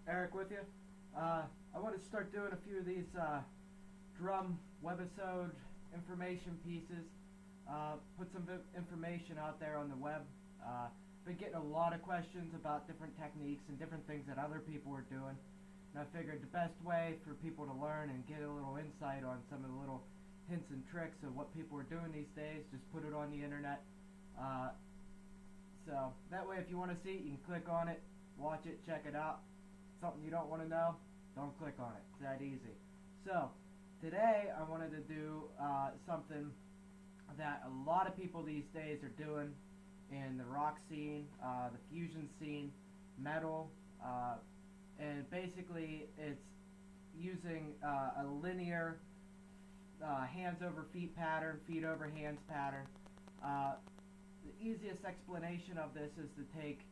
Eric with you. I want to start doing a few of these drum webisode information pieces. Put some information out there on the web. Been getting a lot of questions about different techniques and different things that other people are doing. And I figured the best way for people to learn and get a little insight on some of the little hints and tricks of what people are doing these days, just put it on the internet. So that way if you want to see it, you can click on it, watch it, check it out. Something you don't want to know, don't click on it. It's that easy. So today I wanted to do something that a lot of people these days are doing in the rock scene, the fusion scene, metal, and basically it's using a linear hands over feet pattern, feet over hands pattern. The easiest explanation of this is to take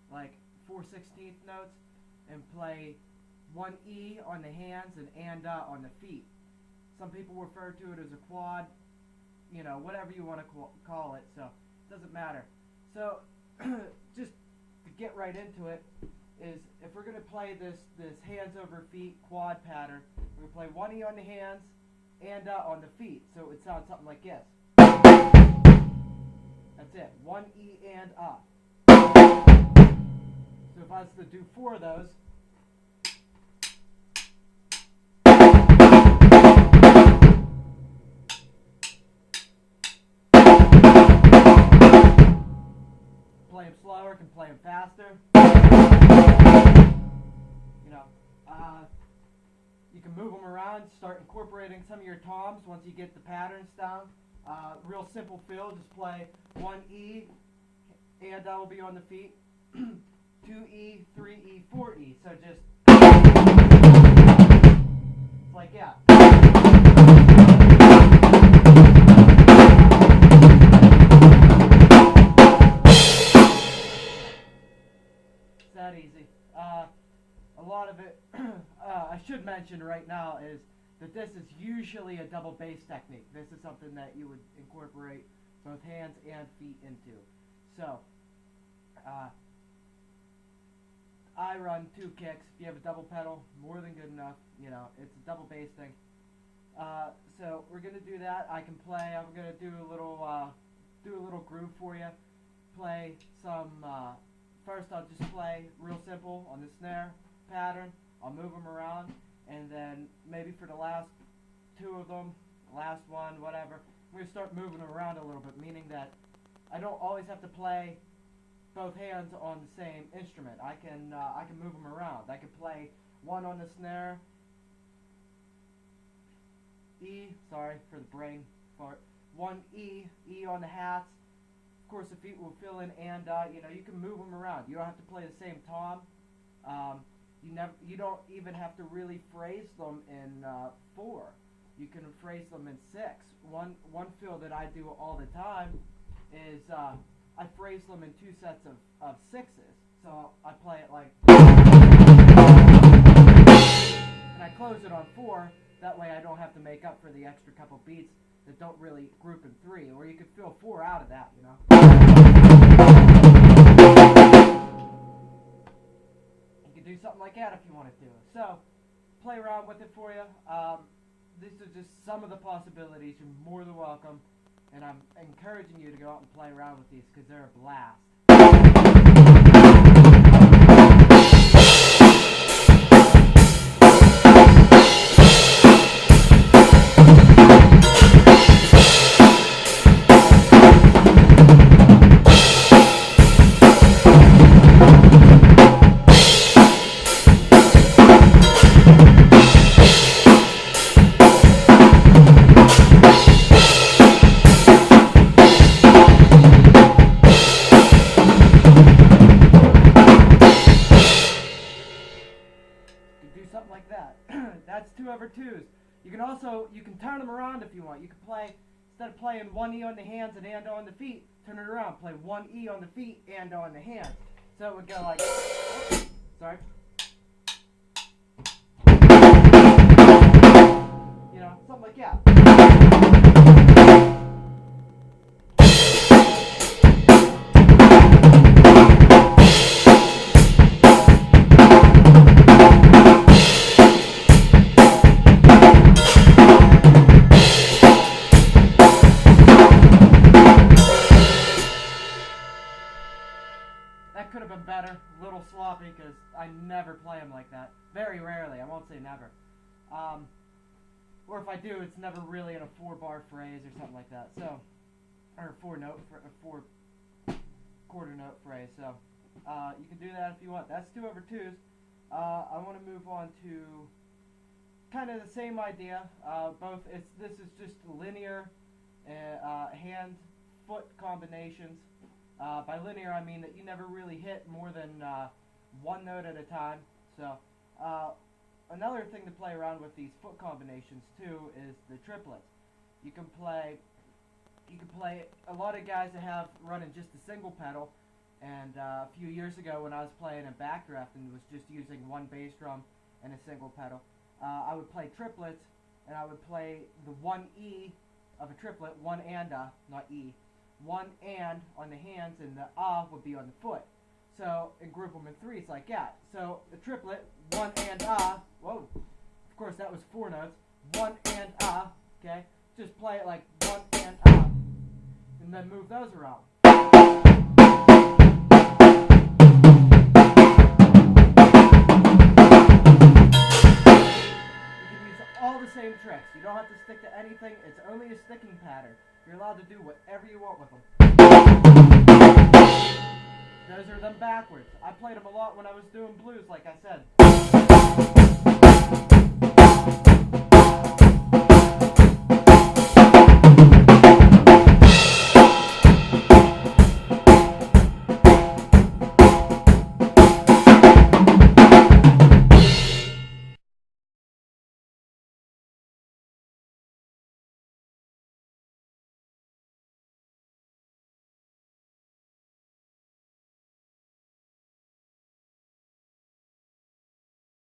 like 4/16 notes and play one E on the hands and on the feet. Some people refer to it as a quad, you know, whatever you want to call it, so it doesn't matter. So just to get right into it is if we're going to play this hands over feet quad pattern, we're going to play one E on the hands and on the feet, so it would sound something like this. That's it, one E and up. So if I was to do 4 of those, play them slower, can play them faster. You know, you can move them around, start incorporating some of your toms once you get the patterns down. Real simple feel, just play 1 E, and will be on the feet, 2 E, 3 E, 4 E. So just like that. It's that easy. A lot of it, I should mention right now, is that this is usually a double bass technique. This is something that you would incorporate both hands and feet into. So, I run 2 kicks. If you have a double pedal, more than good enough. You know, it's a double bass thing. So we're gonna do that. I can play. I'm gonna do a little groove for you. Play some. First, I'll just play real simple on the snare pattern. I'll move them around, and then maybe for the last 2 of them, last one, whatever, I'm going to start moving them around a little bit, meaning that I don't always have to play both hands on the same instrument. I can move them around. I can play one on the snare, E, sorry for the brain fart, 1 E, E on the hats. Of course, the feet will fill in, and you know, you can move them around. You don't have to play the same tom. You don't even have to really phrase them in 4. You can phrase them in 6. One fill that I do all the time is I phrase them in 2 sets of 6s. So I play it like, and I close it on 4. That way I don't have to make up for the extra couple beats that don't really group in 3. Or you could fill 4 out of that, you know. Do something like that if you wanted to. So, play around with it for you. These are just some of the possibilities. You're more than welcome. And I'm encouraging you to go out and play around with these because they're a blast. That's 2 over 2s. You can turn them around if you want. You can play, instead of playing 1 E on the hands and on the feet, turn it around. Play 1 E on the feet and on the hands. So it would go like, sorry. You know, something like that. that could have been better. A little sloppy because I never play them like that. Very rarely. I won't say never. Or if I do, it's never really in a 4-bar phrase or something like that. So, or 4-quarter note phrase. So, you can do that if you want. That's 2/2s. I want to move on to kind of the same idea. This is just linear hand-foot combinations. By linear, I mean that you never really hit more than one note at a time. So, another thing to play around with these foot combinations too is the triplets. You can play. A lot of guys that have running just a single pedal, and a few years ago when I was playing in Backdraft and was just using one bass drum and a single pedal, I would play triplets, and I would play the 1 E of a triplet, 1 and not E. 1 and on the hands, and the would be on the foot. So, in group them in threes like that. So, the triplet, 1 and whoa, of course that was 4 notes, 1 and okay? Just play it like 1 and and then move those around. You can use all the same tricks. You don't have to stick to anything. It's only a sticking pattern. You're allowed to do whatever you want with them. Those are them backwards. I played them a lot when I was doing blues, like I said.